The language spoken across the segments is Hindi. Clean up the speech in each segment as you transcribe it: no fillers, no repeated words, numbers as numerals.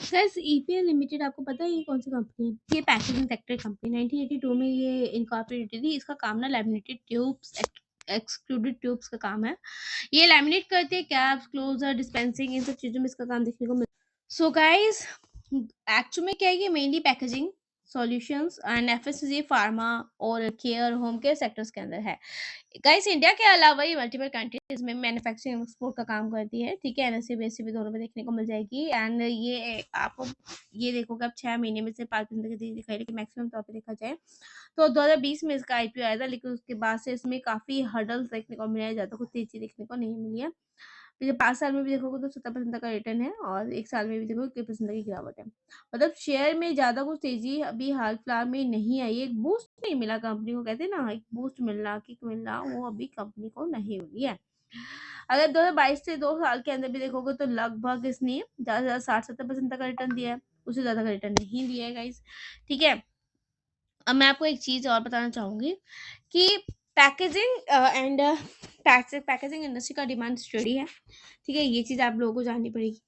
गाइस ईपीएल लिमिटेड आपको पता है ये कौन सी कंपनी है? ये पैकेजिंग सेक्टर कंपनी 1982 में ये इनकॉर्पोरेटेड थी। इसका काम ना लैमिनेटेड ट्यूब्स एक्सट्रूडेड ट्यूब्स का काम है। ये लैमिनेट करते हैं कैप्स, क्लोजर, डिस्पेंसिंग, इन सब चीज़ों में इसका काम देखने को मिलता है। सो गाइस एक्चुअली में क्या है, ये mainly packaging solutions and FMCG, pharma और केयर, होम केयर सेक्टर्स के अंदर है। गाइस इंडिया के अलावा ये मल्टीपल कंट्रीज में मैन्युफैक्चरिंग एक्सपोर्ट का काम करती है। ठीक है, एनएससी बेसी भी दोनों में देखने को मिल जाएगी। एंड ये आपको ये देखोगे अब 6 महीने में से 5% की दिखाई, लेकिन मैक्सिमम तौर पे देखा जाए तो 2020 में इसका आईपीओ आया था, लेकिन उसके बाद से इसमें काफी हर्डल्स देखने को मिला है, ज्यादा कुछ तेजी देखने को नहीं मिली है। पिछले 5 साल में भी देखोगे तो 70% का रिटर्न है, और 1 साल में भी देखोगे 21% की गिरावट है। मतलब शेयर में ज्यादा कुछ तेजी अभी हाल फिलहाल में नहीं आई है। एक बूस्ट नहीं मिला कंपनी को, कहते हैं ना एक बूस्ट मिलना, किक मिलना, वो अभी कंपनी को नहीं मिली है। अगर 2022 से 2 साल के अंदर भी देखोगे तो लगभग इसने ज्यादा से ज्यादा 60-70% का रिटर्न दिया है, उससे ज्यादा का रिटर्न नहीं दिया है गाइस। ठीक है, अब मैं आपको एक चीज और बताना चाहूंगी कि पैकेजिंग एंड पैकेजिंग इंडस्ट्री का डिमांड स्टडी है। ठीक है, ये चीज आप लोगों को जाननी पड़ेगी।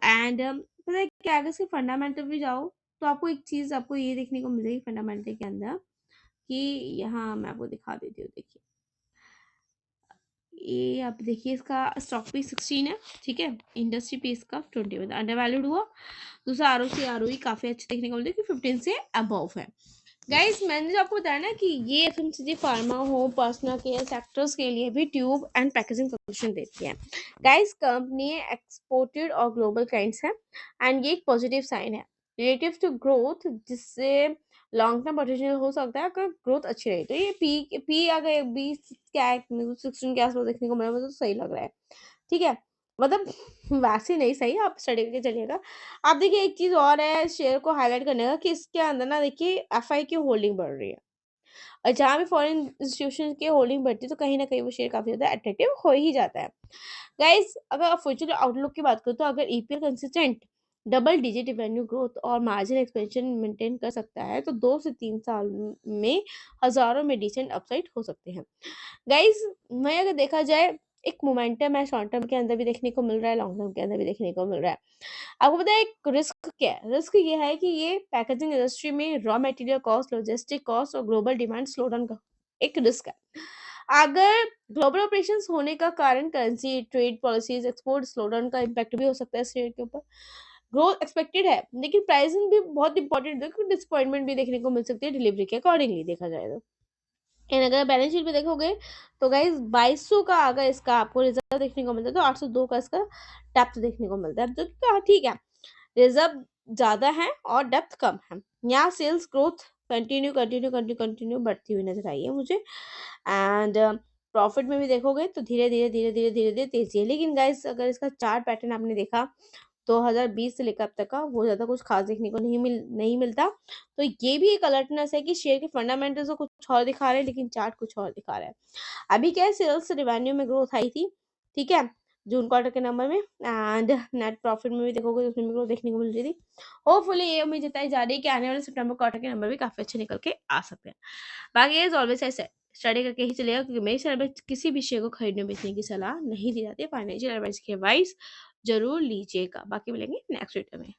एंड पता है क्या, अगर इसके फंडामेंटल भी जाओ तो आपको एक चीज आपको ये देखने को मिलेगी फंडामेंटल के अंदर कि यहाँ मैं आपको दिखा देती हूँ। देखिए ये आप देखिए, इसका स्टॉक पीस 16 है। ठीक है, इंडस्ट्री पीस का 20 मतलब अंडर वैल्यूड हुआ। दूसरा आरओई काफी अच्छे देखने को मिलते हैं कि 15 से अबव है। गाइस मैंने जो आपको बताया ना कि ये FMCG, pharma, home, personal care sectors के लिए भी ट्यूब एंड पैकेजिंग सोल्यूशन देती है। गाइस कंपनी एक्सपोर्टेड और ग्लोबल क्लाइंट्स है, एंड ये एक पॉजिटिव साइन है रिलेटिव टू ग्रोथ, जिससे लॉन्ग टर्म पोटेंशियल हो सकता है अगर ग्रोथ अच्छी रही। तो ये पी अगर 20 क्या 16 के आसपास देखने को मिला, मुझे तो सही लग रहा है। ठीक है, मतलब वैसे नहीं सही, आप स्टडी करके चलिएगा। आप देखिए एक चीज और है शेयर को हाईलाइट करने का कि इसके अंदर ना देखिए एफआई की होल्डिंग बढ़ रही है, और जहां भी फॉरेन इंस्टीट्यूशन की होल्डिंग बढ़ती है तो कहीं ना कहीं वो शेयर काफी ज्यादा अट्रैक्टिव हो ही जाता है। गाइस अगर आप फ्यूचर आउटलुक की बात करो तो अगर EPL consistent double digit revenue growth और मार्जिन एक्सपेंशन मेंटेन कर सकता है तो 2 से 3 साल में हजारों में डिसेंट अपसाइड हो सकते हैं। गाइस मैं अगर देखा जाए एक मोमेंटम है, शॉर्ट टर्म के अंदर भी देखने को मिल रहा है, लॉन्ग टर्म के अंदर भी देखने को मिल रहा है। आपको पता है एक रिस्क क्या है? रिस्क ये है कि ये पैकेजिंग इंडस्ट्री में raw material cost, logistic cost और ग्लोबल डिमांड स्लोडाउन का एक रिस्क है। अगर ग्लोबल ऑपरेशंस होने का कारण currency, trade policies, export slowdown का इम्पैक्ट भी हो सकता है शेयर के ऊपर। ग्रोथ एक्सपेक्टेड है, लेकिन प्राइसिंग भी बहुत इंपॉर्टेंट है क्योंकि डिसअपॉइंटमेंट भी देखने को मिल सकती है डिलीवरी के अकॉर्डिंगली देखा जाए तो। एंड अगर बैलेंस शीट में देखोगे तो गाइस 2200 का अगर इसका आपको रिजर्व देखने को मिलता है तो 802 का इसका डेप्थ देखने को मिलता है, तो ठीक है, रिजर्व ज्यादा है और डेप्थ कम है। यहाँ सेल्स ग्रोथ कंटिन्यू बढ़ती हुई नजर आई है मुझे। एंड प्रॉफिट में भी देखोगे तो धीरे धीरे तेजी है। लेकिन गाइस अगर इसका चार्ट पैटर्न आपने देखा 2020 से लेकर अब तक का, वो ज्यादा कुछ खास देखने को नहीं मिलता। तो ये भी एक अलर्टनेस है कि शेयर के फंडामेंटल्स तो कुछ और दिखा रहे हैं लेकिन चार्ट कुछ और दिखा रहा है। अभी क्या है, सेल्स रेवेन्यू में ग्रोथ आई थी। ठीक है, जून क्वार्टर के नंबर में, एंड नेट प्रॉफिट में भी देखोगे तो उसमें भी ग्रोथ देखने को मिल रही थी। होपफुली ये उम्मीद जताई जा रही है कि आने वाले सितंबर क्वार्टर के नंबर भी काफी अच्छे निकल के आ सकते हैं। बाकी as always I said study करके ही चलेगा, क्योंकि मेरे चैनल में किसी भी शेयर को खरीदने बेचने की सलाह नहीं दी जाती है। फाइनेंशियल एडवाइस की एडवाइस जरूर लीजिएगा। बाकी मिलेंगे नेक्स्ट वीडियो में।